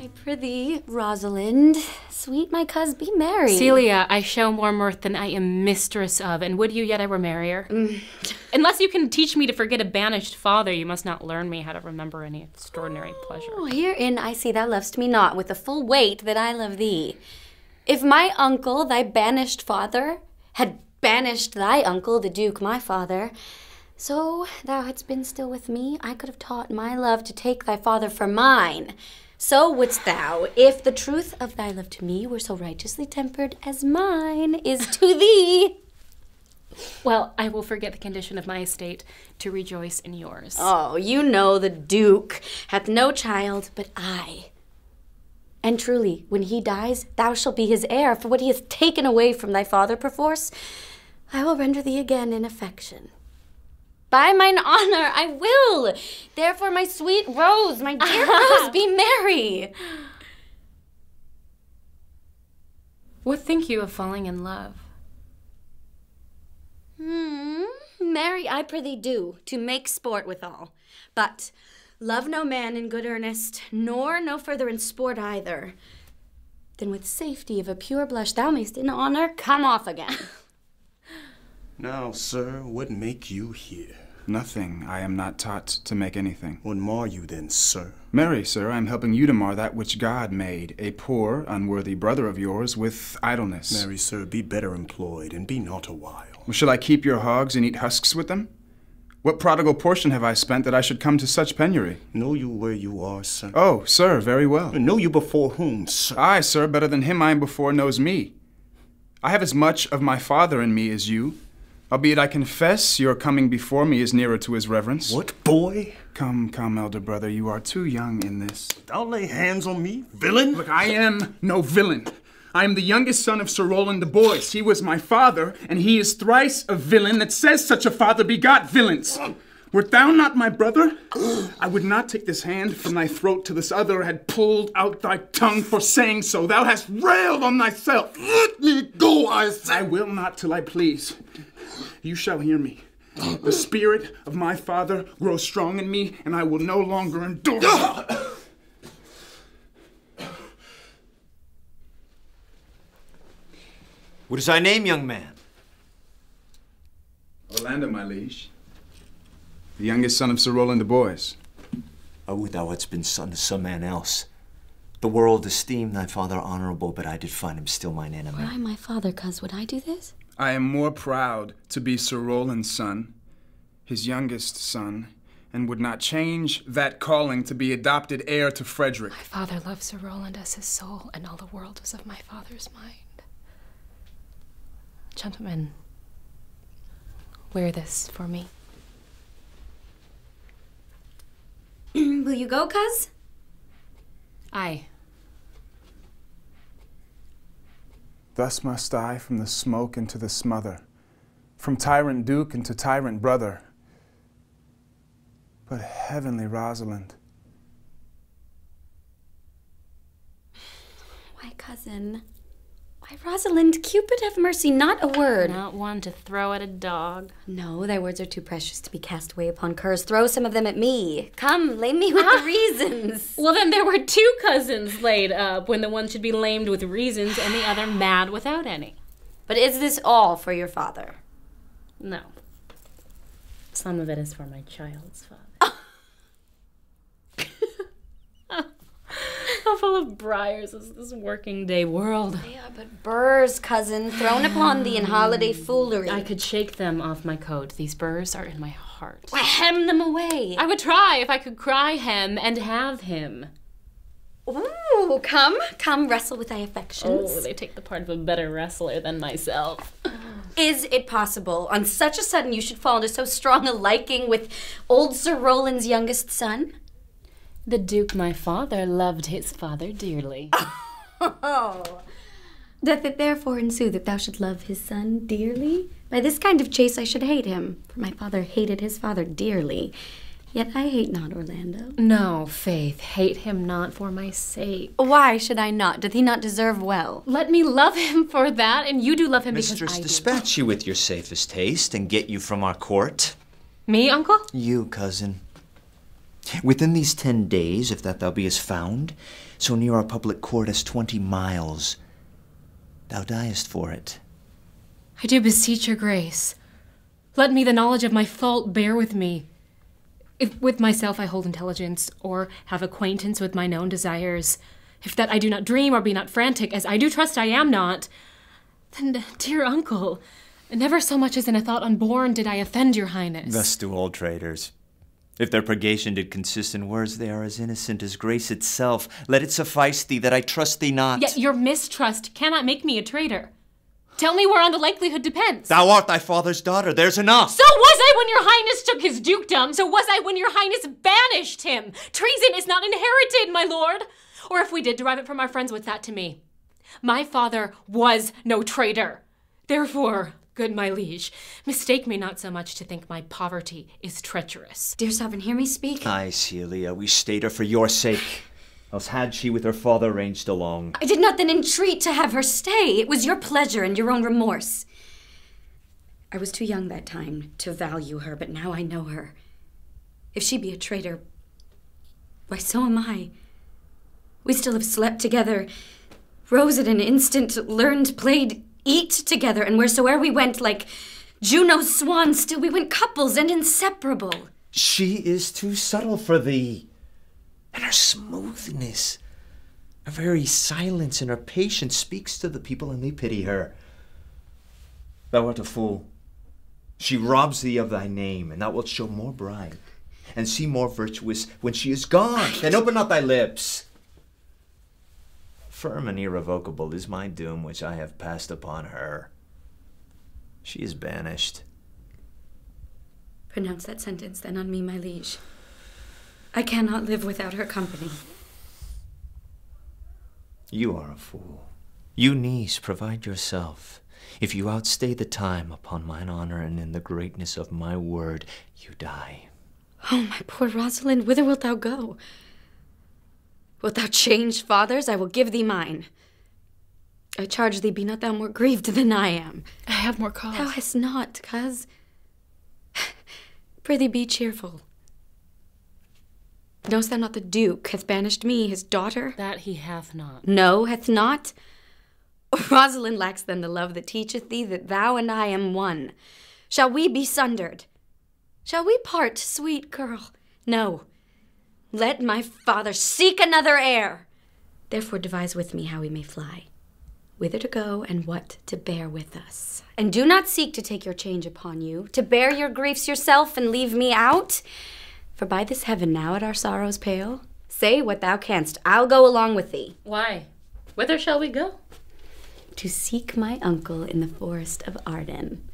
I prithee, Rosalind, sweet my coz, be merry. Celia, I show more mirth than I am mistress of, and would you yet I were merrier? Unless you can teach me to forget a banished father, you must not learn me how to remember any extraordinary pleasure. Oh, herein I see thou lovest me not with the full weight that I love thee. If my uncle, thy banished father, had banished thy uncle, the Duke, my father, so thou hadst been still with me, I could have taught my love to take thy father for mine. So wouldst thou, if the truth of thy love to me were so righteously tempered as mine is to thee. Well, I will forget the condition of my estate to rejoice in yours. Oh, you know the Duke hath no child but I. And truly, when he dies, thou shalt be his heir, for what he hath taken away from thy father perforce, I will render thee again in affection. By mine honor, I will. Therefore, my sweet Rose, my dear Rose, be merry. What think you of falling in love? Marry, I prithee do, to make sport withal. But love no man in good earnest, nor no further in sport either. Then with safety of a pure blush thou mayst in honor come off again. Now, sir, what make you here? Nothing. I am not taught to make anything. What mar you then, sir? Marry, sir, I am helping you to mar that which God made, a poor, unworthy brother of yours, with idleness. Marry, sir, be better employed, and be not a while. Well, shall I keep your hogs and eat husks with them? What prodigal portion have I spent that I should come to such penury? Know you where you are, sir? Oh, sir, very well. Know you before whom, sir? Aye, sir, better than him I am before knows me. I have as much of my father in me as you. Albeit I confess your coming before me is nearer to his reverence. What, boy? Come, come, elder brother, you are too young in this. Thou lay hands on me, villain? Look, I am no villain. I am the youngest son of Sir Rowland de Boys. He was my father, and he is thrice a villain that says such a father begot villains. Wert thou not my brother, I would not take this hand from thy throat till this other had pulled out thy tongue for saying so. Thou hast railed on thyself. Let me go, I say. I will not till I please. You shall hear me. The spirit of my father grows strong in me, and I will no longer endure. What is thy name, young man? Orlando, my liege. The youngest son of Sir Rowland de Boys. I would thou hadst been son to some man else. The world esteemed thy father honorable, but I did find him still mine enemy. Were I my father, cuz, would I do this? I am more proud to be Sir Rowland's son, his youngest son, and would not change that calling to be adopted heir to Frederick. My father loved Sir Rowland as his soul, and all the world was of my father's mind. Gentlemen, wear this for me. Will you go, cuz? Aye. Thus must I from the smoke into the smother, from tyrant duke into tyrant brother. But heavenly Rosalind. Why, cousin? Why, Rosalind, Cupid have mercy, not a word. Not one to throw at a dog. No, thy words are too precious to be cast away upon curs. Throw some of them at me. Come, lay me with the reasons. Well, then there were two cousins laid up, when the one should be lamed with reasons and the other mad without any. But is this all for your father? No. Some of it is for my child's father. How full of briars is this working day world? They are but burrs, cousin, thrown upon thee in holiday foolery. I could shake them off my coat. These burrs are in my heart. Why, hem them away. I would try if I could cry hem and have him. Ooh, come, wrestle with thy affections. Oh, they take the part of a better wrestler than myself. Is it possible, on such a sudden, you should fall into so strong a liking with old Sir Rowland's youngest son? The Duke, my father, loved his father dearly. Oh. Doth it therefore ensue that thou should love his son dearly? By this kind of chase I should hate him, for my father hated his father dearly. Yet I hate not Orlando. No, Faith, hate him not for my sake. Why should I not? Doth he not deserve well? Let me love him for that, and you do love him because I do. Mistress, dispatch you with your safest haste and get you from our court. Me, uncle? You, cousin. Within these 10 days, if that thou beest found, so near our public court as 20 miles. Thou diest for it. I do beseech your grace. Let me the knowledge of my fault bear with me. If with myself I hold intelligence, or have acquaintance with my known desires, if that I do not dream or be not frantic, as I do trust I am not, then, dear uncle, never so much as in a thought unborn did I offend your highness. Thus do all traitors. If their purgation did consist in words, they are as innocent as grace itself. Let it suffice thee that I trust thee not. Yet your mistrust cannot make me a traitor. Tell me whereon the likelihood depends. Thou art thy father's daughter, there's enough. So was I when your highness took his dukedom. So was I when your highness banished him. Treason is not inherited, my lord. Or if we did derive it from our friends, what's that to me? My father was no traitor. Therefore, good my liege, mistake me not so much to think my poverty is treacherous. Dear sovereign, hear me speak. Aye, Celia, we stayed her for your sake. Else had she with her father ranged along. I did not then entreat to have her stay. It was your pleasure and your own remorse. I was too young that time to value her, but now I know her. If she be a traitor, why, so am I. We still have slept together, rose at an instant, learned, played, eat together, and wheresoe'er we went, like Juno's swan, still we went couples and inseparable. She is too subtle for thee. And her smoothness, her very silence and her patience speaks to the people, and they pity her. Thou art a fool. She robs thee of thy name, and thou wilt show more bride, and seem more virtuous when she is gone. Then open not thy lips. Firm and irrevocable is my doom which I have passed upon her. She is banished. Pronounce that sentence then on me, my liege. I cannot live without her company. You are a fool. You niece, provide yourself. If you outstay the time, upon mine honor and in the greatness of my word, you die. Oh, my poor Rosalind, whither wilt thou go? Wilt thou change fathers? I will give thee mine. I charge thee, be not thou more grieved than I am. I have more cause. Thou hast not, coz. Prithee be cheerful. Knowst thou not the Duke hath banished me, his daughter? That he hath not. No, hath not? Rosalind lacks then the love that teacheth thee that thou and I am one. Shall we be sundered? Shall we part, sweet girl? No. Let my father seek another heir. Therefore devise with me how we may fly, whither to go and what to bear with us. And do not seek to take your change upon you, to bear your griefs yourself and leave me out. For by this heaven now at our sorrows pale, say what thou canst, I'll go along with thee. Why? Whither shall we go? To seek my uncle in the forest of Arden.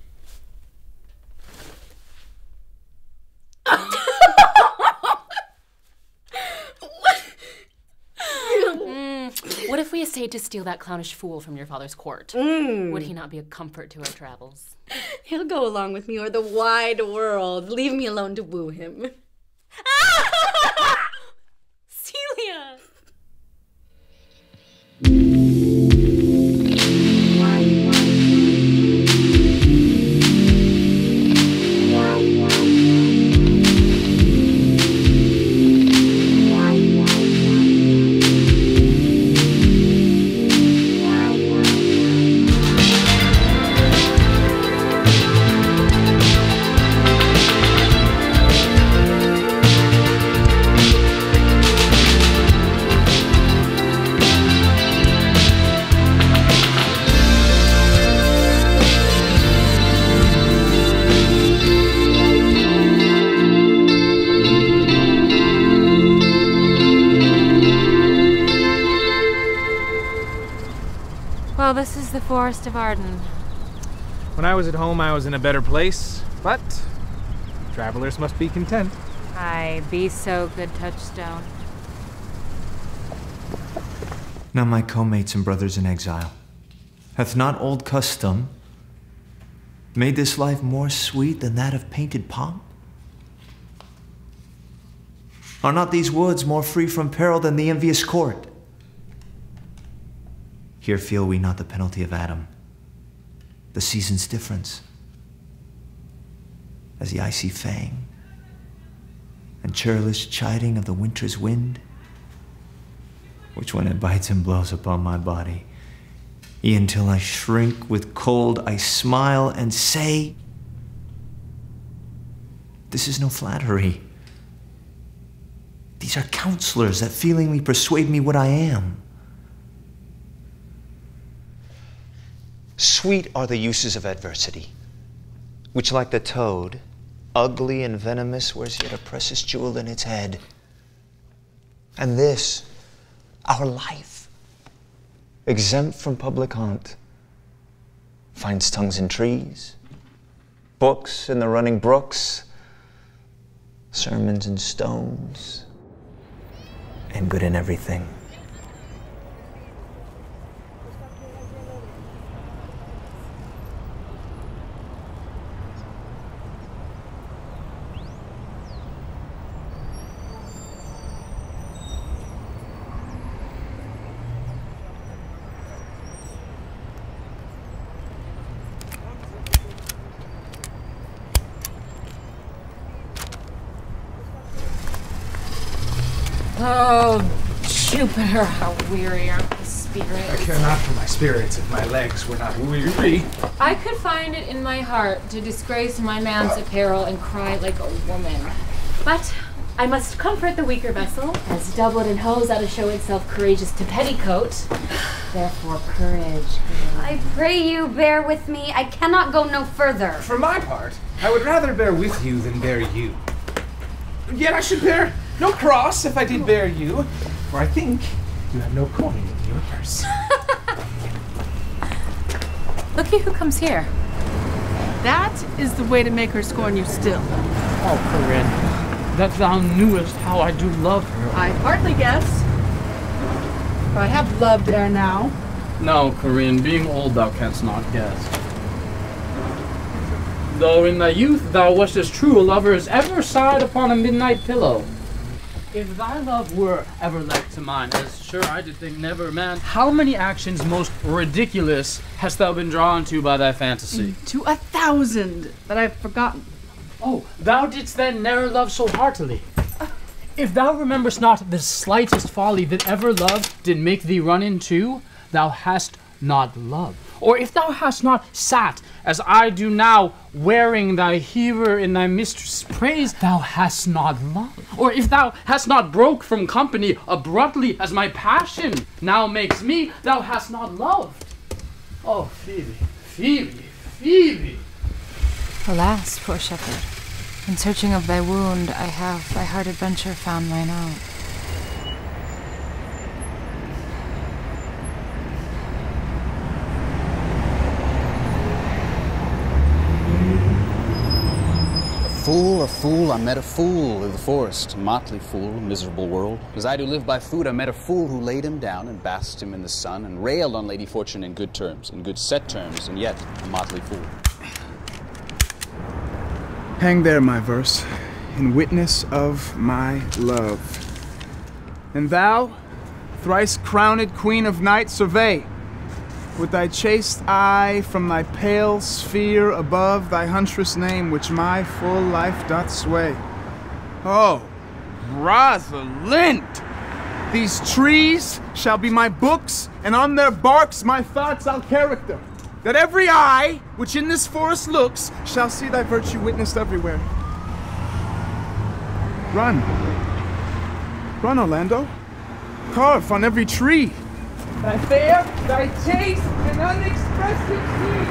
What if we essayed to steal that clownish fool from your father's court? Would he not be a comfort to our travels? He'll go along with me or the wide world. Leave me alone to woo him. Celia! Well, this is the forest of Arden. When I was at home, I was in a better place, but travelers must be content. Aye, be so, good touchstone. Now, my co-mates and brothers in exile, hath not old custom made this life more sweet than that of painted pomp? Are not these woods more free from peril than the envious court? Here feel we not the penalty of Adam, the season's difference, as the icy fang and churlish chiding of the winter's wind. which when it bites and blows upon my body, e'en till I shrink with cold, I smile and say, this is no flattery. These are counselors that feelingly persuade me what I am. Sweet are the uses of adversity, which like the toad, ugly and venomous, wears yet a precious jewel in its head. And this, our life, exempt from public haunt, finds tongues in trees, books in the running brooks, sermons in stones, and good in everything. Oh, Jupiter, how weary are my spirits. I care not for my spirits if my legs were not weary. I could find it in my heart to disgrace my man's apparel and cry like a woman. But I must comfort the weaker vessel, as doublet and hose ought to show itself courageous to petticoat. Therefore, courage. I pray you bear with me. I cannot go no further. For my part, I would rather bear with you than bear you. Yet I should bear no cross if I did bear you, for I think you have no coin in your purse. Looky who comes here. That is the way to make her scorn you still. Oh, Corinne, that thou knewest how I do love her. I hardly guess. But I have loved ere now. No, Corinne, being old thou canst not guess. Though in thy youth thou wast as true a lover as ever sighed upon a midnight pillow. If thy love were ever like to mine, as sure I did think never, man, how many actions most ridiculous hast thou been drawn to by thy fantasy? To 1,000 that I've forgotten. Oh, thou didst then ne'er love so heartily. If thou rememberst not the slightest folly that ever love did make thee run into, thou hast not loved. Or if thou hast not sat, as I do now, wearing thy heaver in thy mistress' praise, thou hast not loved. Or if thou hast not broke from company abruptly, as my passion now makes me, thou hast not loved. Oh, Phoebe, Phoebe, Phoebe! Alas, poor shepherd, in searching of thy wound, I have by hard adventure found mine own. A fool, I met a fool in the forest, motley fool, miserable world. As I do live by food, I met a fool who laid him down and basked him in the sun and railed on Lady Fortune in good terms, in good set terms, and yet a motley fool. Hang there, my verse, in witness of my love. And thou, thrice crowned queen of night, survey with thy chaste eye from thy pale sphere above thy huntress name, which my full life doth sway. Oh, Rosalind! These trees shall be my books, and on their barks my thoughts I'll character, that every eye which in this forest looks shall see thy virtue witnessed everywhere. Run. Run, Orlando. Carve on every tree thy fair, thy chaste, and unexpressive deed.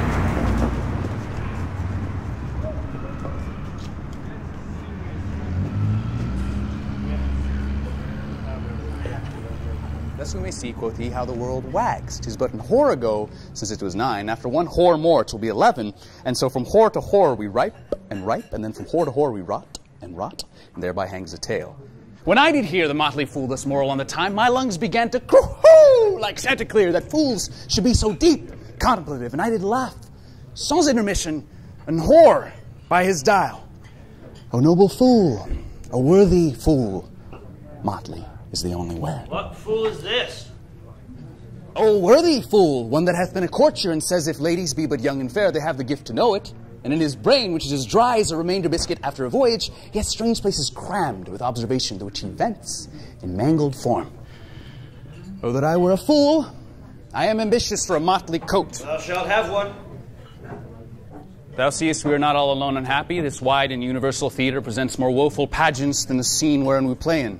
Thus we may see, quoth he, how the world wags. 'Tis but an whore ago, since it was 9. After one whore more, 'twill be 11. And so from whore to whore we ripe, and then from whore to whore we rot, and thereby hangs a tale. When I did hear the motley fool thus moral on the time, my lungs began to crow like Chanticleer, that fools should be so deep, contemplative, and I did laugh, sans intermission, and whore by his dial. O noble fool, a worthy fool, motley is the only wear. What fool is this? O worthy fool, one that hath been a courtier, and says if ladies be but young and fair, they have the gift to know it. And in his brain, which is as dry as a remainder biscuit after a voyage, he hath strange places crammed with observation, which he vents in mangled form. Oh, that I were a fool. I am ambitious for a motley coat. Thou shalt have one. Thou seest we are not all alone and happy. This wide and universal theater presents more woeful pageants than the scene wherein we play in.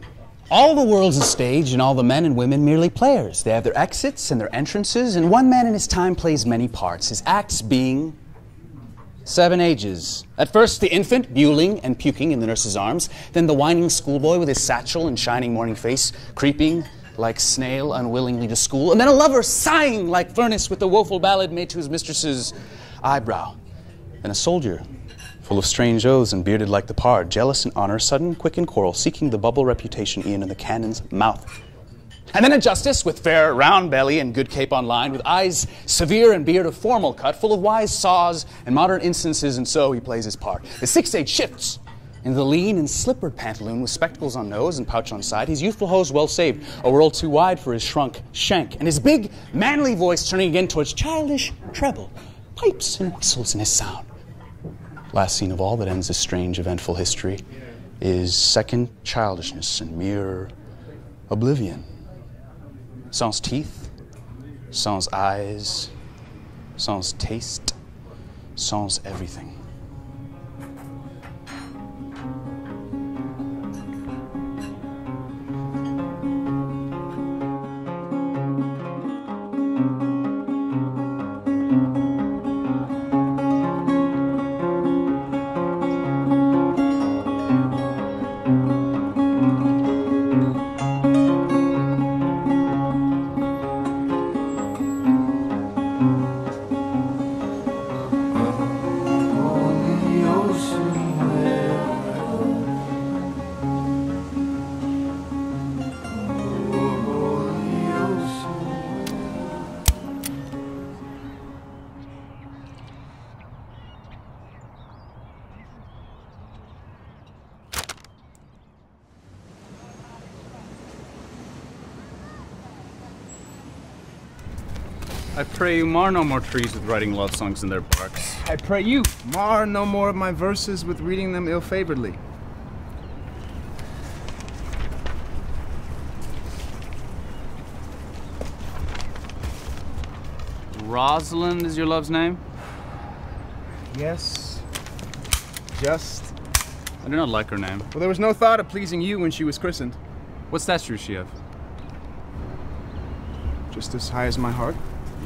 All the world's a stage, and all the men and women merely players. They have their exits and their entrances, and one man in his time plays many parts, his acts being 7 ages. At first, the infant, buling and puking in the nurse's arms, then the whining schoolboy with his satchel and shining morning face, creeping like snail unwillingly to school, and then a lover sighing like furnace with the woeful ballad made to his mistress's eyebrow. Then a soldier, full of strange oaths and bearded like the pard, jealous in honor, sudden, quick in quarrel, seeking the bubble reputation e'en in the cannon's mouth. And then a justice with fair round belly and good cape on line, with eyes severe and beard of formal cut, full of wise saws and modern instances, and so he plays his part. The 6/8 shifts into the lean and slippered pantaloon with spectacles on nose and pouch on side, his youthful hose well saved, a world too wide for his shrunk shank, and his big, manly voice turning again towards childish treble, pipes and whistles in his sound. Last scene of all that ends this strange, eventful history is second childishness and mere oblivion. Sans teeth, sans eyes, sans taste, sans everything. I pray you mar no more trees with writing love songs in their barks. I pray you mar no more of my verses with reading them ill-favoredly. Rosalind is your love's name? Yes. Just. I do not like her name. Well, there was no thought of pleasing you when she was christened. What stature is she of? Just as high as my heart.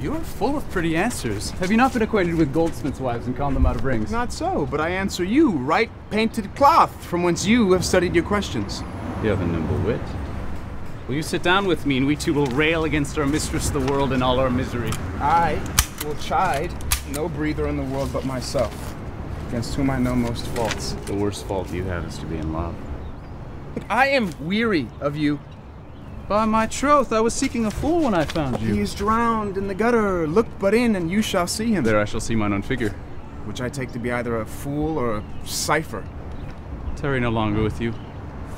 You are full of pretty answers. Have you not been acquainted with goldsmiths' wives and conned them out of rings? Not so, but I answer you, right painted cloth, from whence you have studied your questions. You have a nimble wit. Will you sit down with me, and we two will rail against our mistress the world in all our misery? I will chide no breather in the world but myself, against whom I know most faults. The worst fault you have is to be in love. But I am weary of you. By my troth, I was seeking a fool when I found you. He is drowned in the gutter. Look but in, and you shall see him. There I shall see mine own figure. Which I take to be either a fool or a cipher. Tarry no longer with you.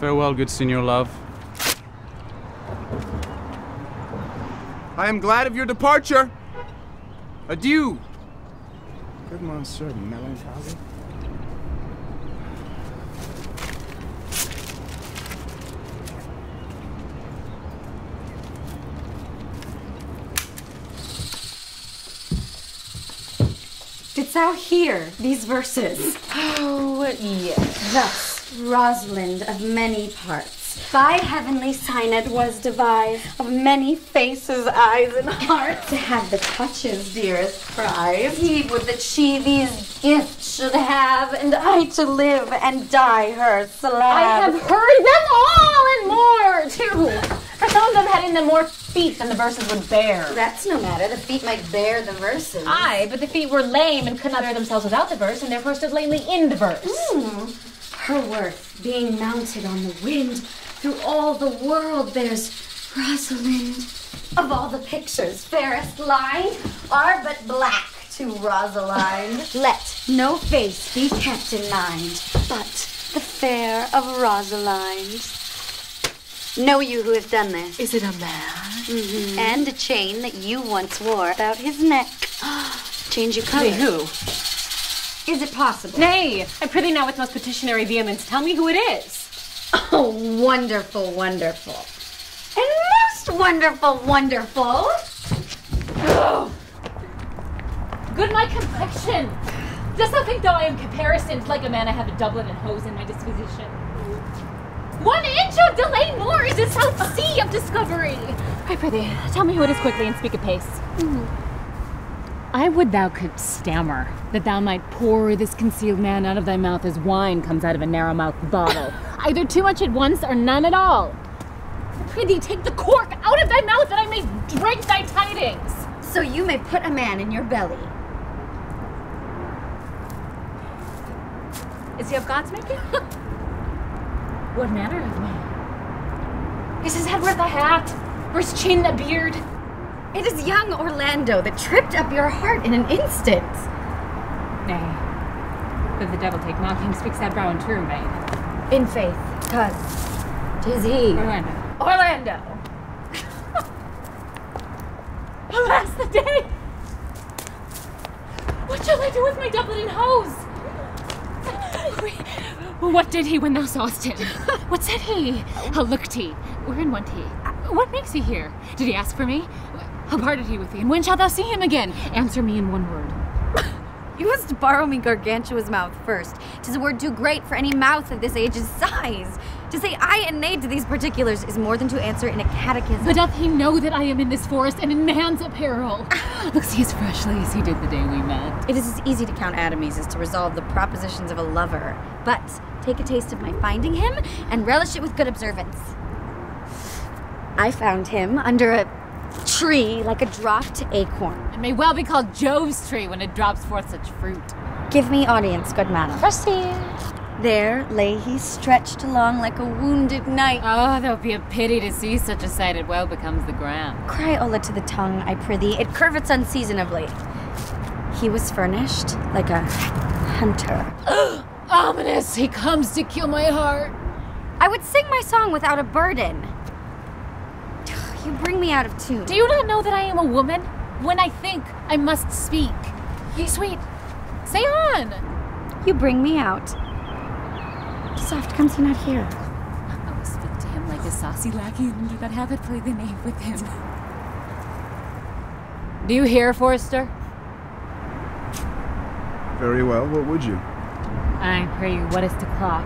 Farewell, good Signor Love. I am glad of your departure. Adieu. Good Monsieur Melancholy. Didst thou hear these verses? Oh, yes. Thus, Rosalind of many parts, by heavenly signet was devised, of many faces, eyes, and hearts, to have the touches, dearest prize. He would that she these gifts should have, and I to live and die her slab. I have heard them all and more, too. For some of them had in them more feet than the verses would bear. That's no matter. The feet might bear the verses. Aye, but the feet were lame and could not bear themselves without the verse, and therefore stood lamely in the verse. Her worth, being mounted on the wind, through all the world bears Rosalind. Of all the pictures fairest lined are but black to Rosalind. Let no face be kept in mind, but the fair of Rosalind. Know you who has done this? Is it a man? Mm-hmm. And a chain that you once wore about his neck. Change your color. Who? Is it possible? Nay, I prithee now with most petitionary vehemence, tell me who it is. Oh, wonderful, wonderful. And most Most wonderful, wonderful. Oh. Good my complexion. Dost thou think though I am comparisoned like a man I have a doublet and hose in my disposition? 1 inch of delay more is a south sea of discovery. I prithee, tell me who it is quickly and speak apace. I would thou couldst stammer, that thou might pour this concealed man out of thy mouth as wine comes out of a narrow-mouthed bottle. Either too much at once or none at all. I prithee, take the cork out of thy mouth that I may drink thy tidings. So you may put a man in your belly. Is he of God's making? What manner of man? Is his head worth a hat? Or his chin a beard? It is young Orlando that tripped up your heart in an instant. Nay, but the devil take not, king speaks that brow in true maid. In faith, 'cause 'tis he. Orlando! Alas the day! What shall I do with my doublet and hose? What did he when thou sawest him? What said he? How looked he? Wherein went he? What makes he here? Did he ask for me? How parted he with thee? And when shalt thou see him again? Answer me in one word. You must borrow me Gargantua's mouth first. 'Tis a word too great for any mouth of this age's size. To say aye and nay to these particulars is more than to answer in a catechism. But doth he know that I am in this forest and in man's apparel? Looks he as freshly as he did the day we met. It is as easy to count atomies as to resolve the propositions of a lover. But take a taste of my finding him and relish it with good observance. I found him under a tree like a dropped acorn. It may well be called Jove's tree when it drops forth such fruit. Give me audience, good madam. Proceed. There lay he stretched along like a wounded knight. Oh, there'll be a pity to see such a sight. It well becomes the ground. Cry Ola to the tongue, I prithee. It curvets unseasonably. He was furnished like a hunter. Ominous! He comes to kill my heart. I would sing my song without a burden. You bring me out of tune. Do you not know that I am a woman? When I think, I must speak. Sweet, say on. You bring me out. Soft comes he not here. I will speak to him like a saucy lackey and do not have it play the knave with him. Do you hear, Forrester? Very well, what would you? I pray you, what is to clock?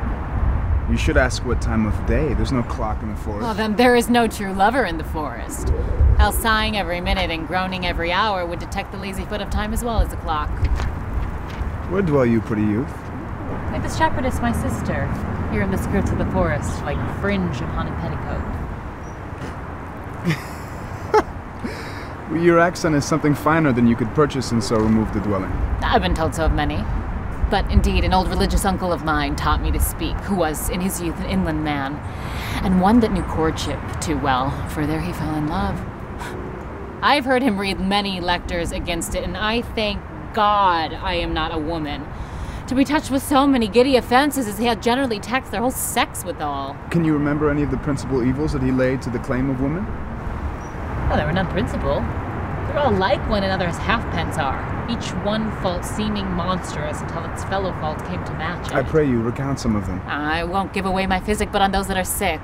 You should ask what time of day. There's no clock in the forest. Well, then there is no true lover in the forest. Else sighing every minute and groaning every hour would detect the lazy foot of time as well as the clock. Where dwell you, pretty youth? Like the shepherdess, my sister, here in the skirts of the forest, like fringe upon a petticoat. Your accent is something finer than you could purchase and so remove the dwelling. I've been told so of many. But indeed, an old religious uncle of mine taught me to speak, who was, in his youth, an inland man, and one that knew courtship too well, for there he fell in love. I've heard him read many lectures against it, and I thank God I am not a woman. To be touched with so many giddy offenses as he had generally taxed their whole sex withal. Can you remember any of the principal evils that he laid to the claim of women? Well, there were none principal. They're all like one another as halfpence are, each one fault seeming monstrous until its fellow fault came to match it. I pray you, recount some of them. I won't give away my physic but on those that are sick.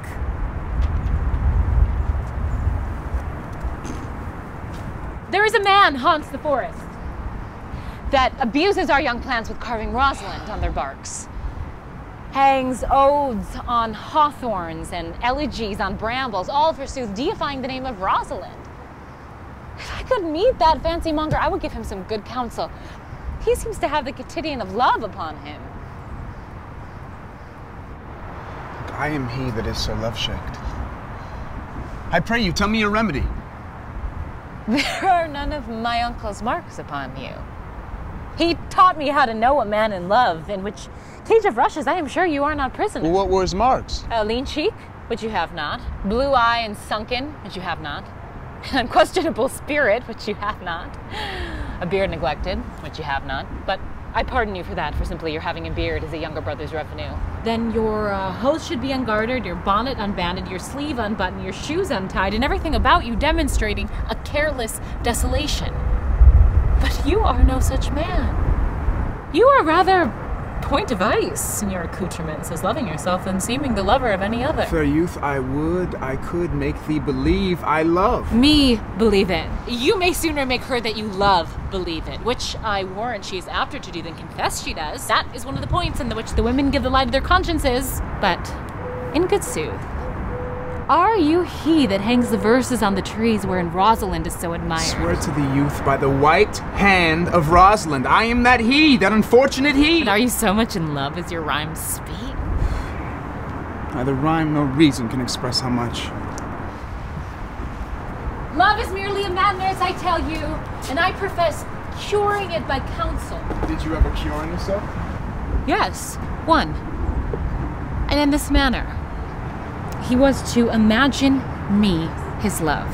There is a man haunts the forest that abuses our young plants with carving Rosalind on their barks. Hangs odes on hawthorns and elegies on brambles, all forsooth deifying the name of Rosalind. If I could meet that fancy monger, I would give him some good counsel. He seems to have the quotidian of love upon him. I am he that is so love-shaked. I pray you, tell me your remedy. There are none of my uncle's marks upon you. He taught me how to know a man in love, in which cage of rushes I am sure you are not prisoner. Well, what were his marks? A lean cheek, which you have not. Blue eye and sunken, which you have not. An unquestionable spirit, which you have not. A beard neglected, which you have not. But I pardon you for that, for simply your having a beard is a younger brother's revenue. Then your hose should be ungartered, your bonnet unbanded, your sleeve unbuttoned, your shoes untied, and everything about you demonstrating a careless desolation. But you are no such man. You are rather point of ice in your accoutrements is loving yourself than seeming the lover of any other. Fair youth, I could make thee believe I love. Me believe it. You may sooner make her that you love believe it, which I warrant she is apter to do than confess she does. That is one of the points in which the women give the lie to their consciences. But, in good sooth, are you he that hangs the verses on the trees wherein Rosalind is so admired? Swear to the youth by the white hand of Rosalind, I am that he, that unfortunate he. But are you so much in love as your rhymes speak? Neither rhyme nor reason can express how much. Love is merely a madness, I tell you, and I profess curing it by counsel. Did you ever cure yourself? Yes, one. And in this manner. He was to imagine me his love,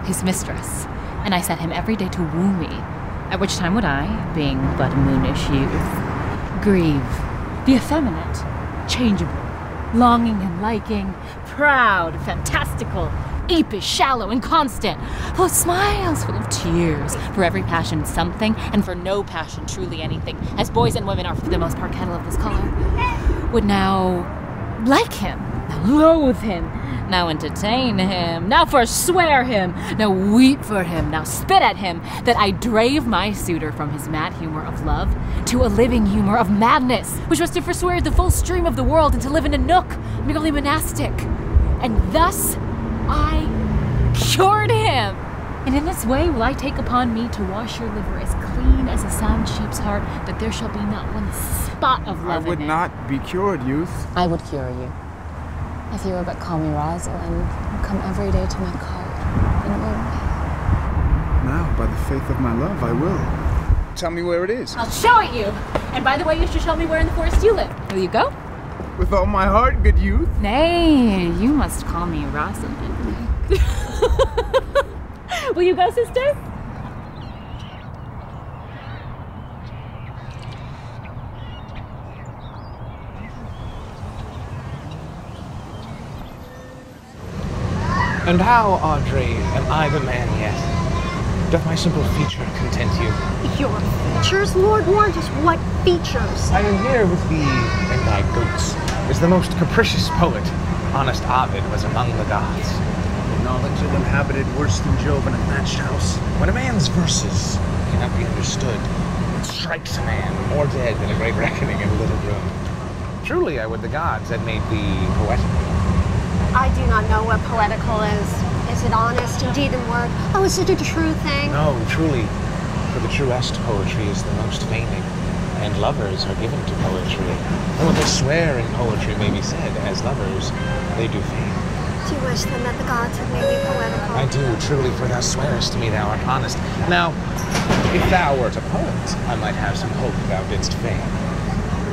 his mistress, and I set him every day to woo me, at which time would I, being but a moonish youth, grieve, be effeminate, changeable, longing and liking, proud, fantastical, apish, shallow, and constant, full of smiles, full of tears, for every passion something, and for no passion truly anything, as boys and women are for the most part cattle of this color, would now like him, now loathe him, now entertain him, now forswear him, now weep for him, now spit at him, that I drave my suitor from his mad humor of love to a living humor of madness, which was to forswear the full stream of the world and to live in a nook, merely monastic. And thus I cured him. And in this way will I take upon me to wash your liver as clean as a sound sheep's heart, that there shall be not one spot of love in it. I would not be cured, youth. I would cure you. If you would but call me Rosalind, and come every day to my cart, and woo me. Now, by the faith of my love, I will. Tell me where it is. I'll show it you. And by the way, you should show me where in the forest you live. Will you go? With all my heart, good youth. Nay, you must call me Rosalind. Will you go, sister? And how, Audrey, am I the man yet? Doth my simple feature content you? Your features? Lord warrant us, what features? I am here with thee and thy goats. Is the most capricious poet. Honest Ovid was among the gods. Knowledge ill inhabited, worse than Jove in a thatched house. When a man's verses cannot be understood, it strikes a man more dead than a great reckoning in a little room. Truly, I would the gods had made thee poetical. I do not know what poetical is. Is it honest, indeed, in word? Oh, is it a true thing? No, truly. For the truest poetry is the most feigning, and lovers are given to poetry. And what they swear in poetry may be said, as lovers, they do feign. Do you wish then that the gods had made me poetical? I do, truly, for thou swearest to me thou art honest. Now, if thou wert a poet, I might have some hope thou didst feign.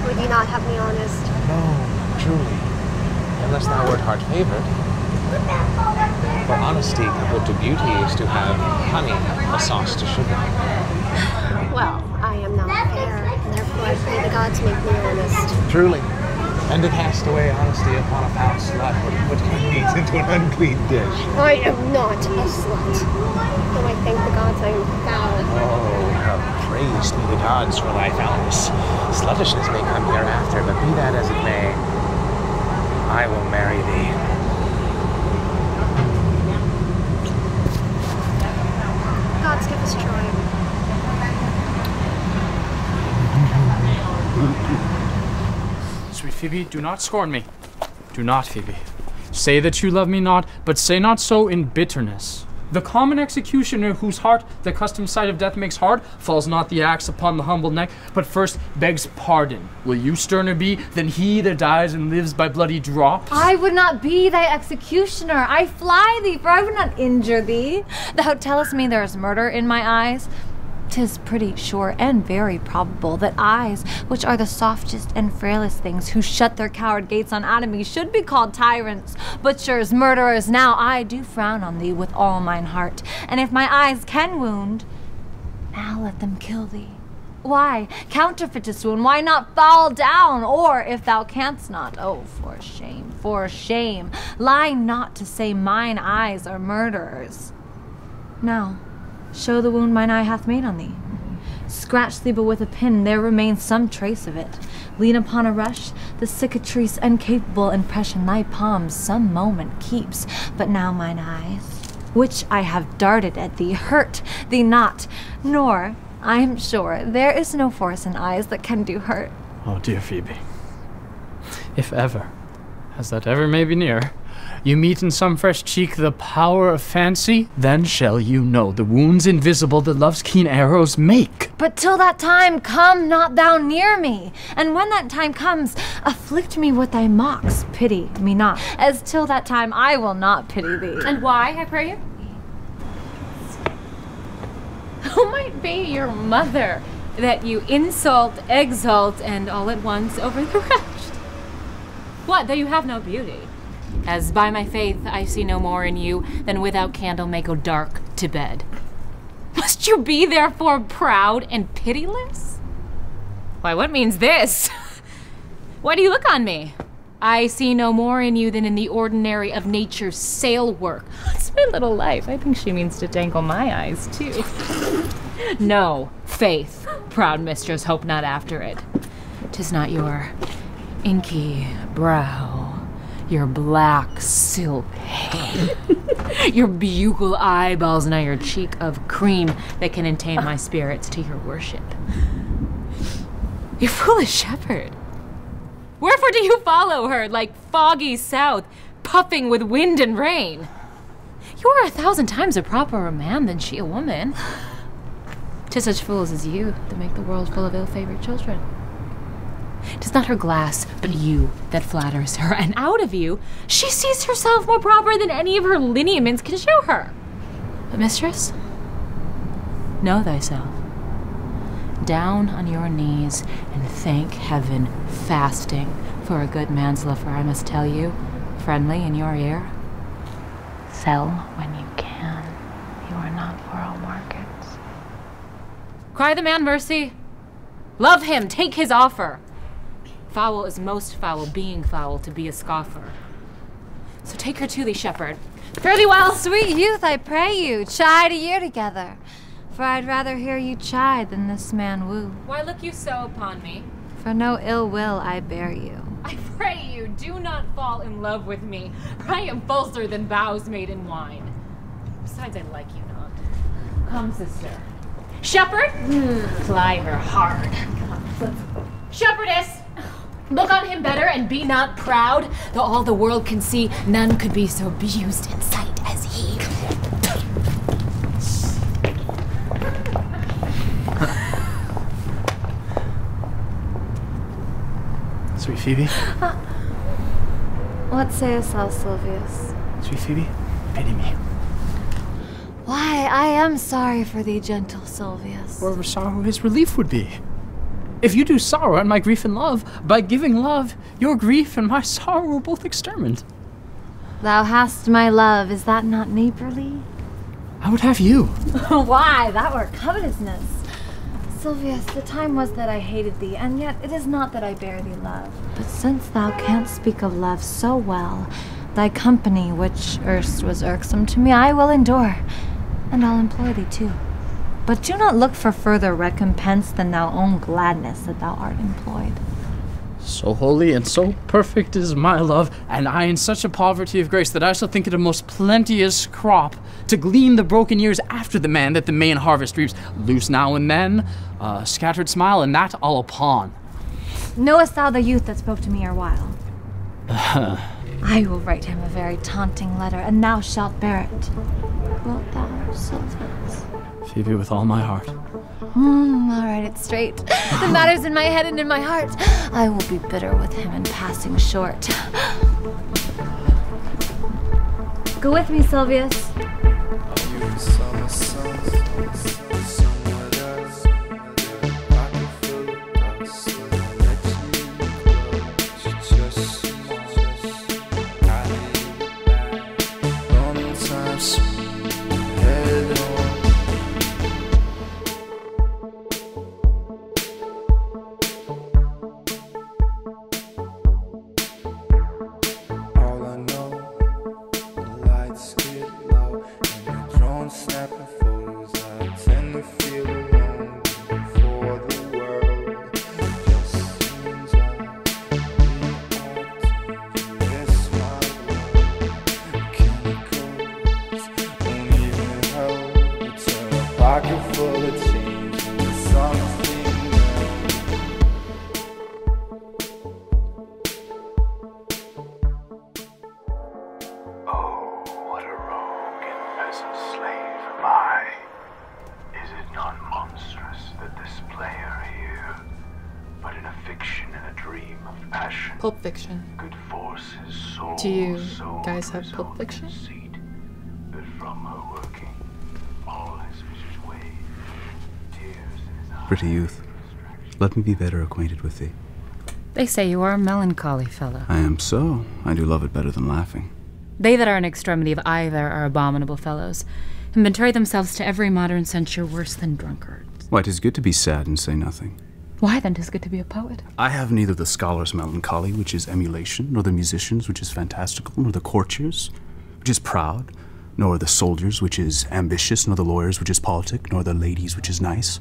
Would you not have me honest? No, truly. Unless thou wert hard favored. For honesty coupled to beauty is to have honey, a sauce to sugar. Well, I am not fair, and therefore I pray the gods make me honest. Truly. And to cast away honesty upon a foul slut would put her meat into an unclean dish. I am not a slut. Though I thank the gods I am foul. Oh, how praised be the gods for thy foulness. Sluttishness may come hereafter, but be that as it may, I will marry thee. Gods give us joy. Sweet Phoebe, do not scorn me. Do not, Phoebe. Say that you love me not, but say not so in bitterness. The common executioner whose heart the accustomed sight of death makes hard, falls not the axe upon the humble neck, but first begs pardon. Will you sterner be than he that dies and lives by bloody drops? I would not be thy executioner. I fly thee, for I would not injure thee. Thou tellest me there is murder in my eyes. 'Tis pretty sure and very probable that eyes, which are the softest and frailest things, who shut their coward gates on atomy, should be called tyrants, butchers, murderers. Now I do frown on thee with all mine heart, and if my eyes can wound, now let them kill thee. Why, counterfeit to swoon, why not fall down? Or, if thou canst not, oh, for shame, lie not to say mine eyes are murderers. Now, show the wound mine eye hath made on thee. Scratch thee but with a pin, there remains some trace of it. Lean upon a rush, the cicatrice incapable impression thy palm some moment keeps. But now mine eyes, which I have darted at thee, hurt thee not, nor, I am sure, there is no force in eyes that can do hurt. Oh, dear Phoebe, if ever, as that ever may be near, you meet in some fresh cheek the power of fancy, then shall you know the wounds invisible that love's keen arrows make. But till that time, come not thou near me. And when that time comes, afflict me with thy mocks, pity me not. As till that time, I will not pity thee. And why, I pray you? Who might be your mother, that you insult, exalt, and all at once over the rest? What, though you have no beauty? As by my faith I see no more in you than without candle may go dark to bed. Must you be therefore proud and pitiless? Why, what means this? Why do you look on me? I see no more in you than in the ordinary of nature's sail work. It's my little life. I think she means to dangle my eyes, too. No, faith, proud mistress, hope not after it. 'Tis not your inky brow, your black silk hair, your bugle eyeballs, nor your cheek of cream that can attain my spirits to your worship. You foolish shepherd! Wherefore do you follow her like foggy south, puffing with wind and rain? You are 1,000 times a properer man than she a woman. 'Tis such fools as you that make the world full of ill-favored children. 'Tis not her glass, but you that flatters her, and out of you she sees herself more proper than any of her lineaments can show her. But mistress, know thyself. Down on your knees and thank heaven, fasting, for a good man's love, for I must tell you, friendly in your ear, sell when you can. You are not for all markets. Cry the man mercy. Love him, take his offer. Foul is most foul, being foul, to be a scoffer. So take her to thee, shepherd. Fare thee well. Sweet youth, I pray you, chide a year together. For I'd rather hear you chide than this man woo. Why look you so upon me? For no ill will I bear you. I pray you, do not fall in love with me, for I am falser than vows made in wine. Besides, I like you not. Come, sister. Shepherd, ply her hard. Shepherdess, look on him better and be not proud. Though all the world can see, none could be so abused in sight as he. Sweet Phoebe. What sayest thou, Silvius? Sweet Phoebe, pity me. Why, I am sorry for thee, gentle Silvius. Wherever sorrow his relief would be. If you do sorrow and my grief and love, by giving love, your grief and my sorrow will both exterminate. Thou hast my love, is that not neighborly? I would have you. Why, that were covetousness. Silvius, the time was that I hated thee, and yet it is not that I bear thee love. But since thou canst speak of love so well, thy company, which erst was irksome to me, I will endure, and I'll employ thee too. But do not look for further recompense than thou own gladness that thou art employed. So holy and so perfect is my love, and I in such a poverty of grace that I shall think it a most plenteous crop to glean the broken years after the man that the main harvest reaps, loose now and then, a scattered smile, and that all upon. Knowest thou the youth that spoke to me erewhile? I will write him a very taunting letter, and thou shalt bear it. Wilt thou, Silvius? Phoebe, with all my heart. I'll write it straight. The matter's in my head and in my heart. I will be bitter with him in passing short. Go with me, Silvius. Lights get low and your drone snapping photos. pocket full of change, the songs being read. Oh, what a rogue and peasant slave am I. Is it not monstrous that this player here, but in a fiction and a dream of passion, Pulp Fiction. could force his soul Do you so guys to have his Pulp own Fiction? conceit, that from her working, all his vicious ways, tears in his eyes. Pretty youth, let me be better acquainted with thee. They say you are a melancholy fellow. I am so. I do love it better than laughing. They that are in extremity of either are abominable fellows, and betray themselves to every modern censure worse than drunkards. Why, 'tis good to be sad and say nothing. Why then 'tis good to be a poet? I have neither the scholar's melancholy, which is emulation, nor the musician's, which is fantastical, nor the courtier's, which is proud, nor the soldier's, which is ambitious, nor the lawyer's, which is politic, nor the lady's, which is nice,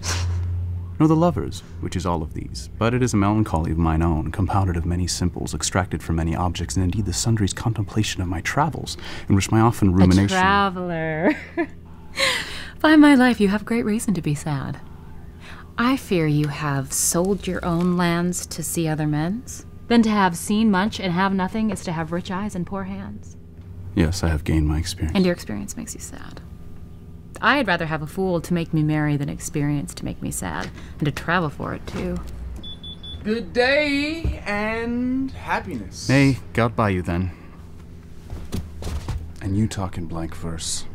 nor the lover's, which is all of these. But it is a melancholy of mine own, compounded of many simples, extracted from many objects, and indeed the sundry's contemplation of my travels, in which my often rumination... A traveler. By my life, you have great reason to be sad. I fear you have sold your own lands to see other men's. Then to have seen much and have nothing is to have rich eyes and poor hands. Yes, I have gained my experience. And your experience makes you sad. I'd rather have a fool to make me merry than experience to make me sad, and to travel for it, too. Good day and happiness. Nay, got by you then. And you talk in blank verse.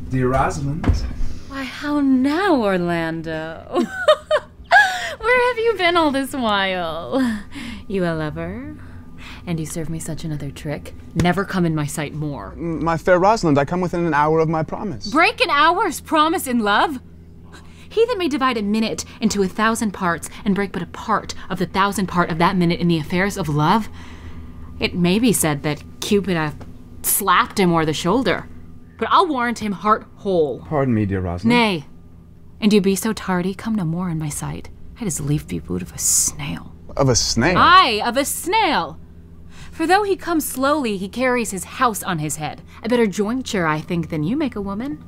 Dear Rosalind. Why, how now, Orlando? Where have you been all this while? You a lover? And you serve me such another trick? Never come in my sight more. My fair Rosalind, I come within an hour of my promise. Break an hour's promise in love? He that may divide a minute into 1,000 parts and break but a part of the 1,000th part of that minute in the affairs of love? It may be said that Cupid slapped him o'er the shoulder, but I'll warrant him heart whole. Pardon me, dear Rosalind. Nay, and you be so tardy, come no more in my sight. I'd as lief be wooed of a snail. Of a snail? Aye, of a snail. For though he comes slowly, he carries his house on his head. A better jointure, I think, than you make a woman.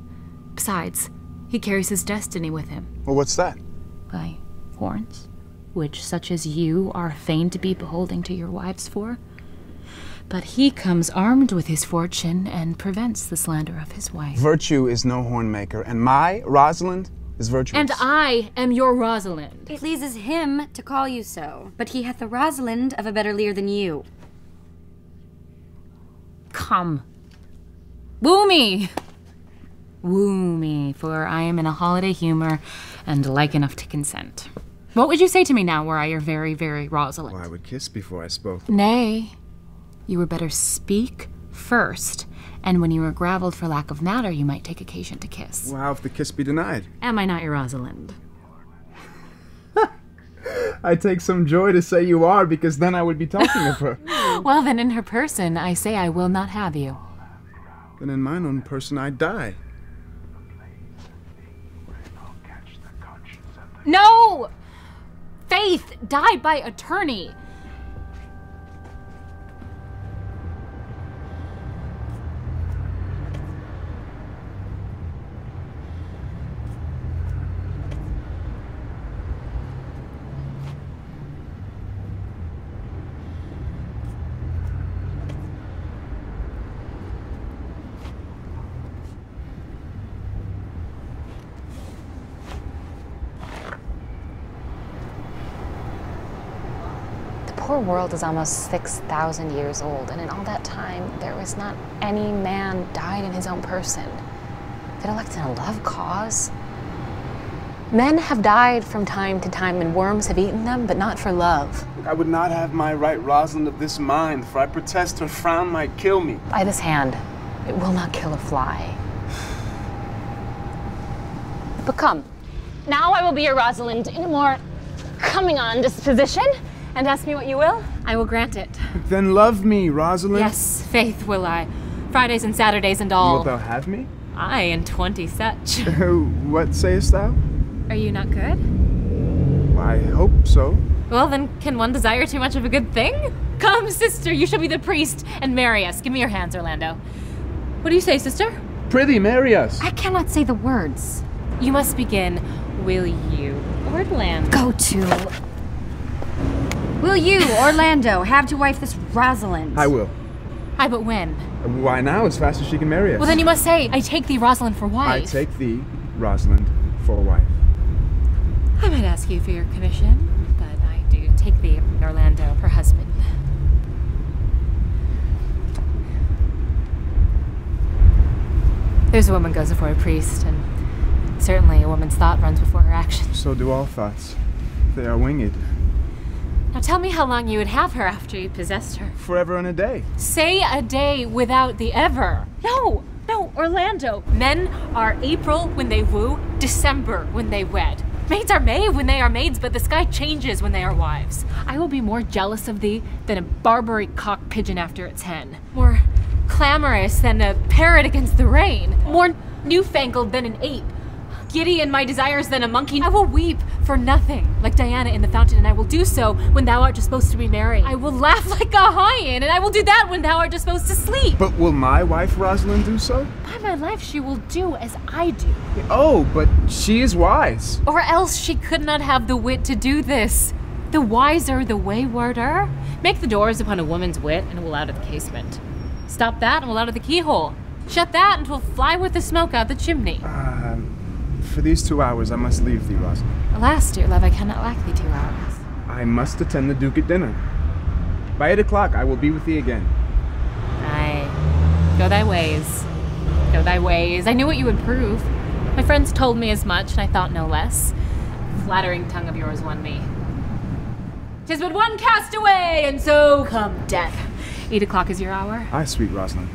Besides, he carries his destiny with him. Well, what's that? Why, horns, which such as you are fain to be beholding to your wives for. But he comes armed with his fortune and prevents the slander of his wife. Virtue is no horn maker, and my Rosalind is virtuous. And I am your Rosalind. It pleases him to call you so, but he hath the Rosalind of a better leer than you. Come. Woo me! Woo me, for I am in a holiday humor and like enough to consent. What would you say to me now were I your very, very Rosalind? Well, I would kiss before I spoke. Nay, you were better speak first, and when you were gravelled for lack of matter, you might take occasion to kiss. Well, how if the kiss be denied? Am I not your Rosalind? I take some joy to say you are, because then I would be talking of her. Well, then in her person, I say I will not have you. Then in mine own person I die. No! Faith, die by attorney. The poor world is almost 6,000 years old, and in all that time, there was not any man died in his own person that elected a love cause. Men have died from time to time, and worms have eaten them, but not for love. I would not have my right Rosalind of this mind, for I protest her frown might kill me. By this hand, it will not kill a fly. But come, now I will be your Rosalind in a more coming-on disposition, and ask me what you will. I will grant it. Then love me, Rosalind. Yes, faith will I. Fridays and Saturdays and all. Wilt thou have me? Aye, and 20 such. What sayest thou? Are you not good? I hope so. Well, then can one desire too much of a good thing? Come, sister, you shall be the priest and marry us. Give me your hands, Orlando. What do you say, sister? Prithee, marry us. I cannot say the words. You must begin, will you, Orlando? Go to. Will you, Orlando, have to wife this Rosalind? I will. Aye, but when? Why now, as fast as she can marry us? Well, then you must say, I take thee, Rosalind, for wife. I take thee, Rosalind, for wife. I might ask you for your commission, but I do take thee, Orlando, for husband. There's a woman goes before a priest, and certainly a woman's thought runs before her action. So do all thoughts. They are winged. Now tell me how long you would have her after you possessed her. Forever and a day. Say a day without the ever. No, Orlando. Men are April when they woo, December when they wed. Maids are May when they are maids, but the sky changes when they are wives. I will be more jealous of thee than a Barbary cock pigeon after its hen. More clamorous than a parrot against the rain. More newfangled than an ape. Giddy in my desires than a monkey. I will weep for nothing, like Diana in the fountain, and I will do so when thou art disposed to be merry. I will laugh like a hyena, and I will do that when thou art disposed to sleep. But will my wife Rosalind do so? By my life, she will do as I do. Oh, but she is wise. Or else she could not have the wit to do this. The wiser, the waywarder. Make the doors upon a woman's wit, and it will out of the casement. Stop that, and we'll out of the keyhole. Shut that, and 'twill fly with the smoke out the chimney. For these 2 hours, I must leave thee, Rosalind. Alas, dear love, I cannot lack thee 2 hours. I must attend the Duke at dinner. By 8 o'clock, I will be with thee again. Aye. Go thy ways. Go thy ways. I knew what you would prove. My friends told me as much, and I thought no less. The flattering tongue of yours won me. 'Tis but one cast away, and so come death. 8 o'clock is your hour. Aye, sweet Rosalind.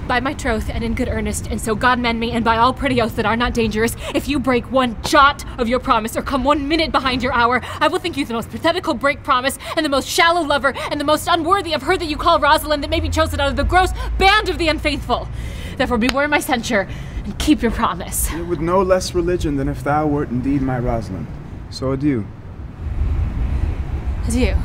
By my troth, and in good earnest, and so God mend me, and by all pretty oaths that are not dangerous, if you break one jot of your promise, or come 1 minute behind your hour, I will think you the most pathetical break promise, and the most shallow lover, and the most unworthy of her that you call Rosalind, that may be chosen out of the gross band of the unfaithful. Therefore beware my censure, and keep your promise. With no less religion than if thou wert indeed my Rosalind. So adieu. Adieu.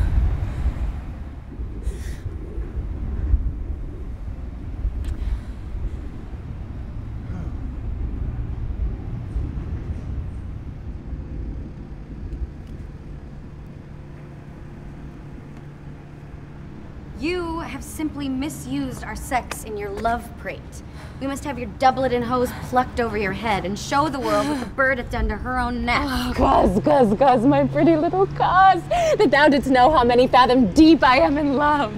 You have simply misused our sex in your love prate. We must have your doublet and hose plucked over your head and show the world what the bird hath done to her own nest. Cuz, my pretty little cuz, that thou didst know how many fathom deep I am in love.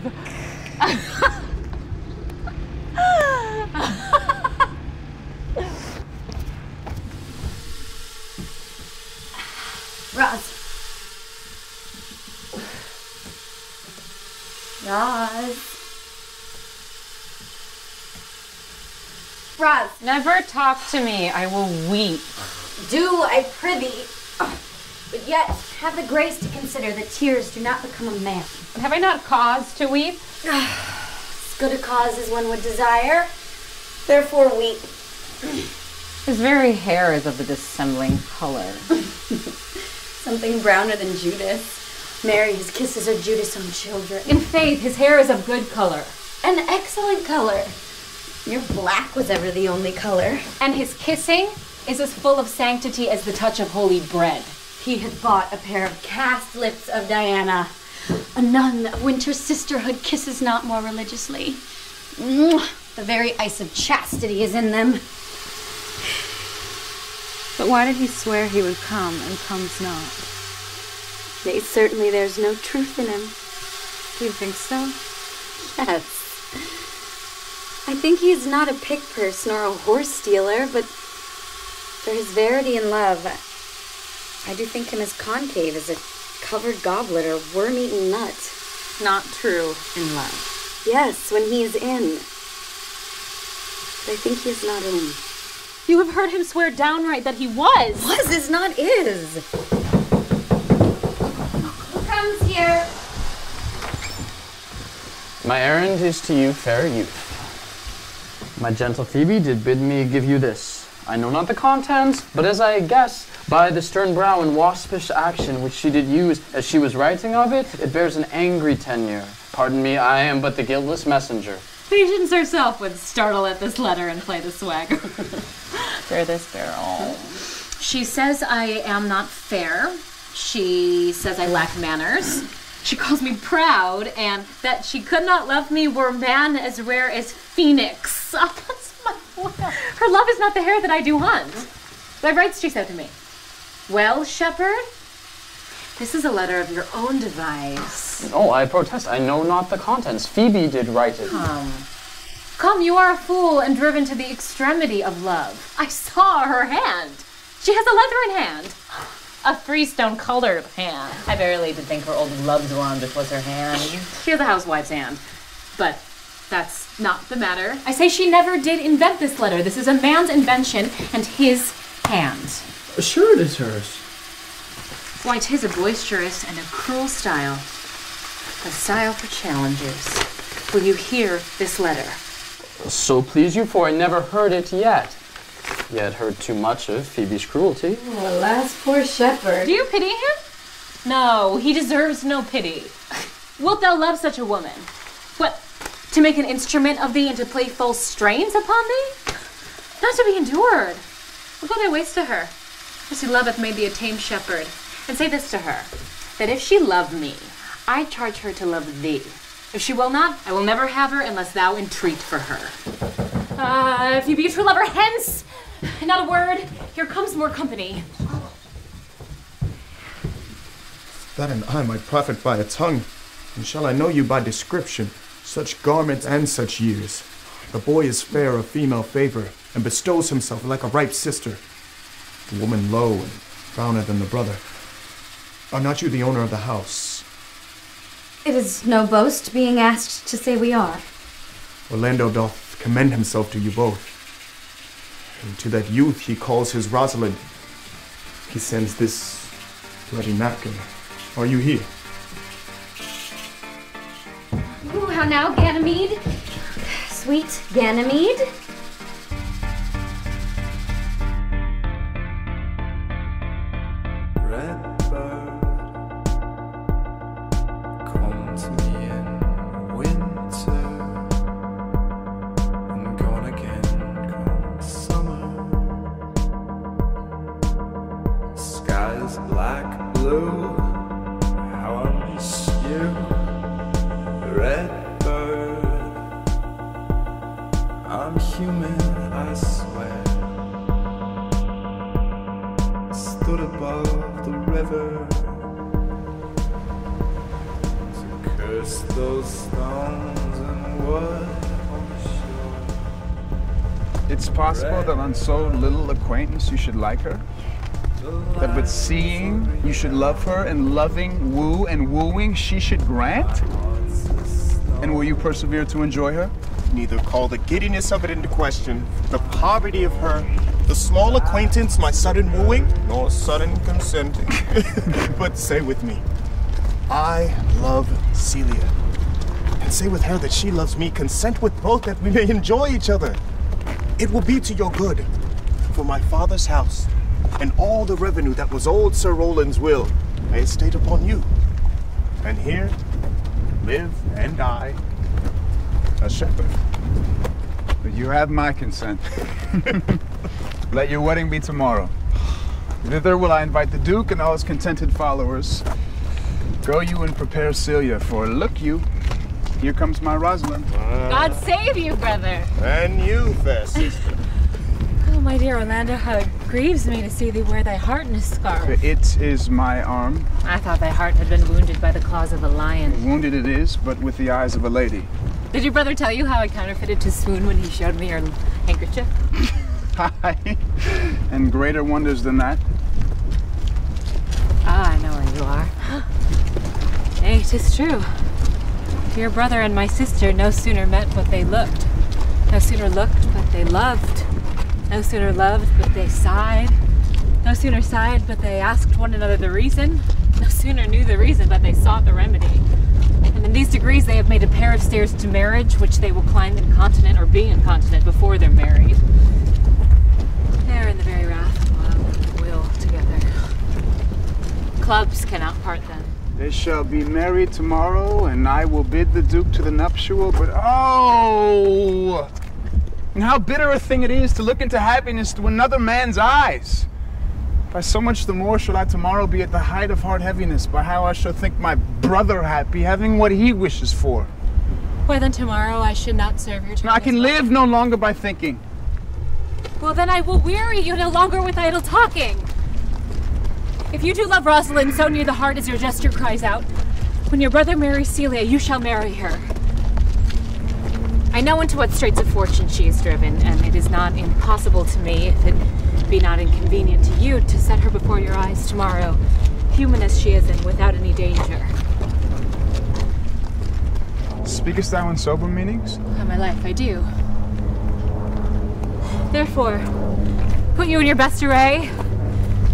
Roz. Roz. Never talk to me, I will weep. Do, I prithee. But yet, have the grace to consider that tears do not become a man. Have I not cause to weep? As good a cause as one would desire. Therefore weep. His very hair is of the dissembling color. Something browner than Judas. Mary, his kisses are Judas' own children. In faith, his hair is of good color. An excellent color. Your black was ever the only color. And his kissing is as full of sanctity as the touch of holy bread. He had bought a pair of cast lips of Diana. A nun of winter's sisterhood kisses not more religiously. The very ice of chastity is in them. But why did he swear he would come and comes not? Nay, certainly there's no truth in him. Do you think so? Yes. I think he is not a pick purse nor a horse stealer, but for his verity in love, I do think him as concave as a covered goblet or worm-eaten nut. Not true in love. Yes, when he is in. But I think he is not in. You have heard him swear downright that he was. Was is not is. Who comes here? My errand is to you, fair youth. My gentle Phoebe did bid me give you this. I know not the contents, but as I guess, by the stern brow and waspish action which she did use as she was writing of it, it bears an angry tenure. Pardon me, I am but the guiltless messenger. Patience herself would startle at this letter and play the swagger. They're this barrel. She says I am not fair. She says I lack manners. She calls me proud, and that she could not love me were man as rare as phoenix. Oh, that's my word. Her love is not the hair that I do hunt. By rights, she said to me. Well, shepherd, this is a letter of your own device. Oh, I protest. I know not the contents. Phoebe did write it. Come, you are a fool and driven to the extremity of love. I saw her hand. She has a leather in hand. A freestone-colored hand. I barely did think her old loved one just was her hand. She has a housewife's hand. But that's not the matter. I say she never did invent this letter. This is a man's invention and his hand. Sure it is hers. Why, 'tis a boisterous and a cruel style. A style for challengers. Will you hear this letter? So please you, for I never heard it yet. Yet heard too much of Phoebe's cruelty. Oh, alas, poor shepherd. Do you pity him? No, he deserves no pity. Wilt thou love such a woman? What, to make an instrument of thee and to play false strains upon thee? Not to be endured. What go thy ways to her? As who loveth made thee a tame shepherd. And say this to her, that if she love me, I charge her to love thee. If she will not, I will never have her unless thou entreat for her. If you be a true lover, hence! Not a word. Here comes more company. That and I might profit by a tongue. And shall I know you by description, such garments and such years? The boy is fair of female favor, and bestows himself like a ripe sister. The woman low and browner than the brother. Are not you the owner of the house? It is no boast being asked to say we are. Orlando doth commend himself to you both. And to that youth he calls his Rosalind. He sends this bloody napkin. Are you here? Ooh, how now, Ganymede? Sweet Ganymede? Black, blue, how I miss you, red bird. I'm human, I swear. Stood above the river to curse those stones and wood on the shore. It's possible that on so little acquaintance you should like her? That with seeing you should love her, and loving, woo, and wooing she should grant? And will you persevere to enjoy her? Neither call the giddiness of it into question, the poverty of her, the small acquaintance, my sudden wooing, nor sudden consenting. But say with me, I love Celia. And say with her that she loves me, consent with both that we may enjoy each other. It will be to your good, for my father's house, and all the revenue that was old Sir Roland's will may estate upon you. And here live and die a shepherd. But you have my consent. Let your wedding be tomorrow. Thither will I invite the Duke and all his contented followers. Go you and prepare Celia, for look you, here comes my Rosalind. God save you, brother. And you, fair sister. Oh, my dear Orlando, how it grieves me to see thee wear thy heart in a scarf. It is my arm. I thought thy heart had been wounded by the claws of a lion. Wounded it is, but with the eyes of a lady. Did your brother tell you how I counterfeited to swoon when he showed me your handkerchief? Aye, and greater wonders than that. Ah, I know where you are. Nay, 'tis true. Your brother and my sister no sooner met but they looked. No sooner looked but they loved. No sooner loved but they sighed. No sooner sighed but they asked one another the reason. No sooner knew the reason but they sought the remedy. And in these degrees they have made a pair of stairs to marriage, which they will climb incontinent or be incontinent before they're married. They're in the very wrath of love and will together. Clubs cannot part them. They shall be married tomorrow, and I will bid the Duke to the nuptial, but oh! And how bitter a thing it is to look into happiness through another man's eyes. By so much the more shall I tomorrow be at the height of heart heaviness, by how I shall think my brother happy, having what he wishes for. Why then tomorrow I should not serve your turn. I can live no longer by thinking. Well then I will weary you no longer with idle talking. If you do love Rosalind so near the heart as your gesture cries out, when your brother marries Celia, you shall marry her. I know into what straits of fortune she is driven, and it is not impossible to me, if it be not inconvenient to you, to set her before your eyes tomorrow, human as she is and without any danger. Speakest thou in sober meanings? On my life, I do. Therefore, put you in your best array,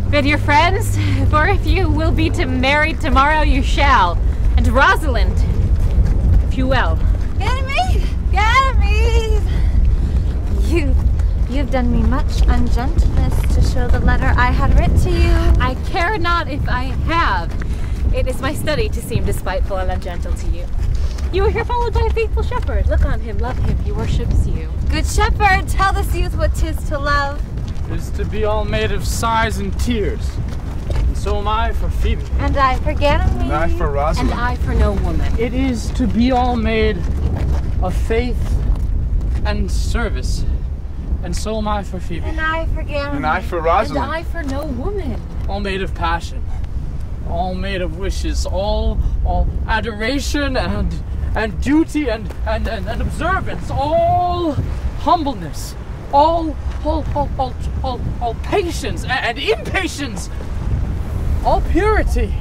bid your friends, for if you will be married tomorrow, you shall. And Rosalind, if you will. Ganymede! Ganymede! You've done me much ungentleness to show the letter I had writ to you. I care not if I have. It is my study to seem despiteful and ungentle to you. You are here followed by a faithful shepherd. Look on him, love him, he worships you. Good shepherd, tell this youth what 'tis to love. Is to be all made of sighs and tears. And so am I for Phoebe. And I for Ganymede. And I for Rosalind. And I for no woman. It is to be all made of faith and service. And so am I for Phoebe. And I for Ganymede. And I for Rosalind. And I for no woman. All made of passion. All made of wishes. All adoration and duty and observance. All humbleness. All patience and impatience. All purity.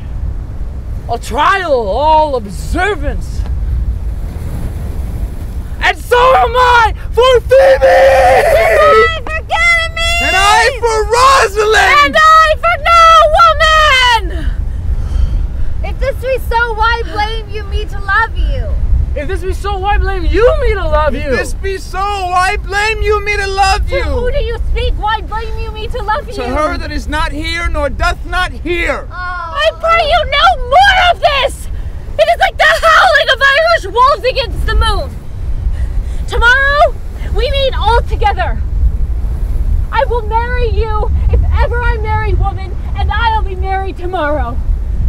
All trial. All observance. And so am I for Phoebe! And I for Ganymede! And I for Rosalind! And I for no woman! If this be so, why blame you me to love you? If this be so, why blame you me to love you? If this be so, why blame you me to love you? To who do you speak? Why blame you me to love you? To her that is not here, nor doth not hear. I pray you no more of this! It is like the howling of Irish wolves against the moon. Tomorrow, we meet all together. I will marry you if ever I marry woman, and I'll be married tomorrow.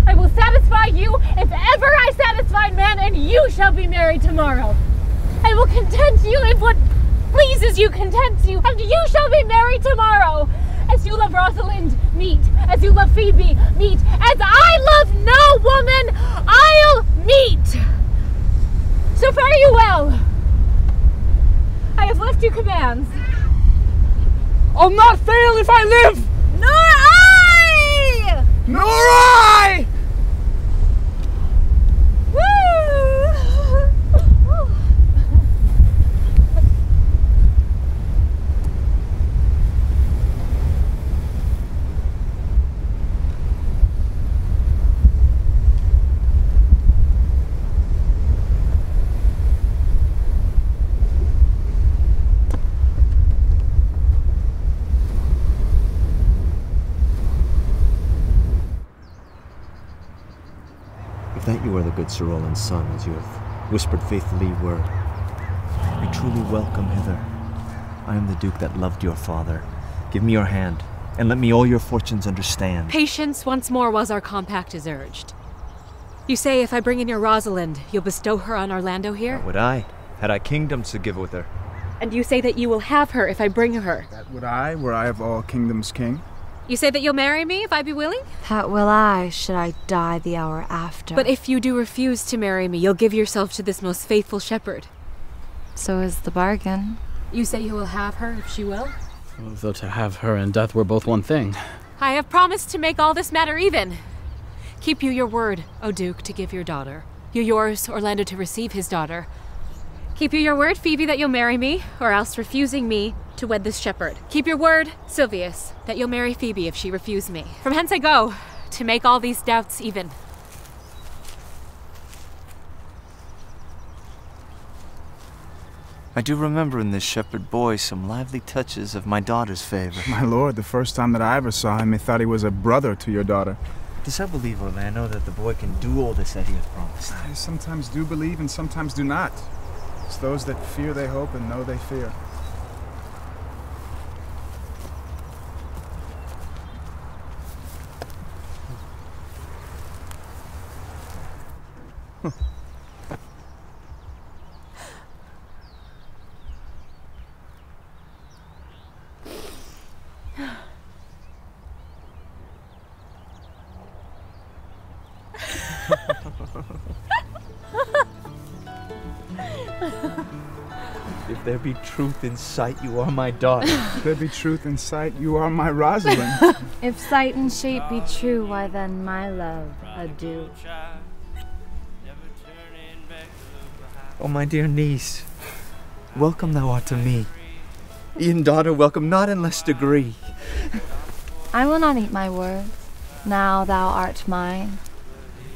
I will satisfy you if ever I satisfy man, and you shall be married tomorrow. I will content you if what pleases you contents you, and you shall be married tomorrow. As you love Rosalind, meet. As you love Phoebe, meet. As I love no woman, I'll meet. So fare you well. I have left you commands. I'll not fail if I live! Nor I! Nor I! If that you are the good Sir Roland's son, as you have whispered faithfully were, be truly welcome hither. I am the Duke that loved your father. Give me your hand, and let me all your fortunes understand. Patience once more whilst our compact is urged. You say if I bring in your Rosalind, you'll bestow her on Orlando here? That would I, had I kingdoms to give with her. And you say that you will have her if I bring her? That would I, were I of all kingdoms king. You say that you'll marry me if I be willing? That will I, should I die the hour after. But if you do refuse to marry me, you'll give yourself to this most faithful shepherd. So is the bargain. You say you will have her if she will? Though to have her and death were both one thing. I have promised to make all this matter even. Keep you your word, O Duke, to give your daughter. You yours, Orlando, to receive his daughter. Keep you your word, Phoebe, that you'll marry me, or else refusing me to wed this shepherd. Keep your word, Silvius, that you'll marry Phoebe if she refuse me. From hence I go, to make all these doubts even. I do remember in this shepherd boy some lively touches of my daughter's favor. My lord, the first time that I ever saw him, I thought he was a brother to your daughter. Disbelieve, Orlando, that the boy can do all this that he hath promised. I sometimes do believe and sometimes do not. It's those that fear they hope and know they fear. If there be truth in sight, you are my daughter. If there be truth in sight, you are my Rosalind. If sight and shape be true, why then, my love, adieu. Oh, my dear niece, welcome thou art to me. E'en daughter, welcome not in less degree. I will not eat my words, now thou art mine.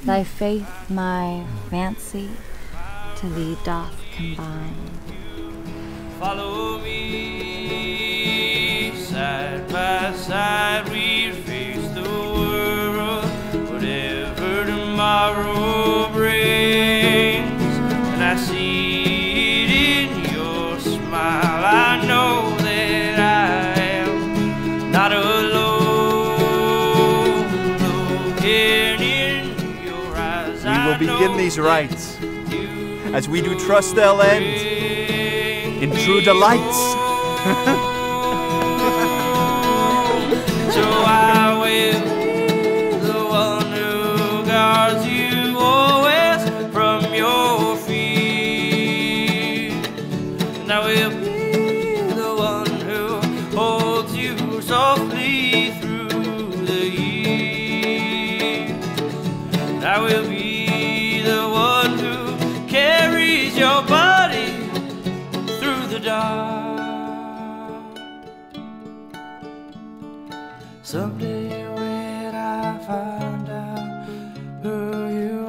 Thy faith my fancy to thee doth combine. Follow me, side by side we face the world, whatever tomorrow brings. And I see it in your smile, I know that I am not alone. Looking in your eyes, We will begin these rites, as we do trust they'll end in true delights. So I will be the one who guards you always from your feet. And I will be the one who holds you softly through the years. And I will be the one who carries your body through the dark. Someday when I find out who you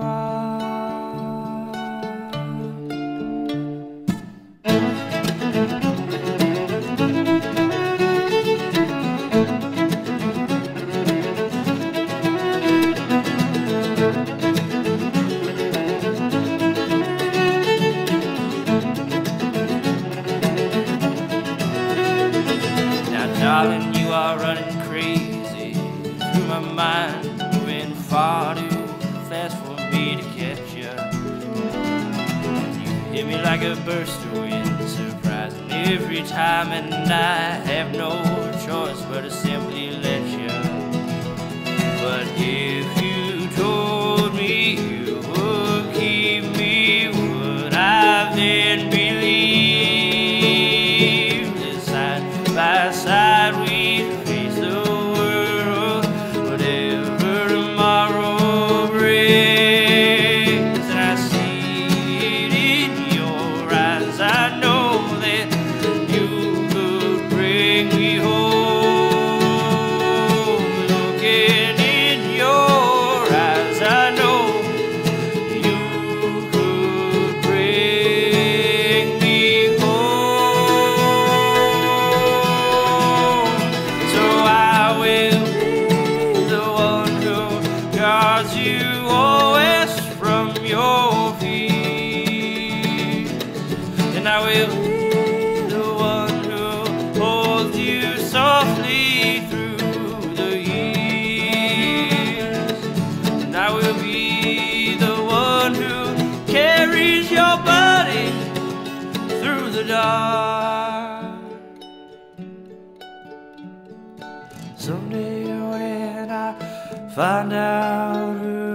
darling, you are running crazy through my mind, moving far too fast for me to catch you. You hit me like a burst of wind, surprising every time, and I have no choice but to simply let you. But if you told me you would keep me, would I then believe that side by side we face the world, whatever tomorrow brings? And I see it in your eyes, I know that you could bring me home. Looking in your eyes, I know you could bring me home. So I will be the one who guards you always from your feet. And I will be the one who holds you softly through the years. And I will be the one who carries your body through the dark. Someday when I find out who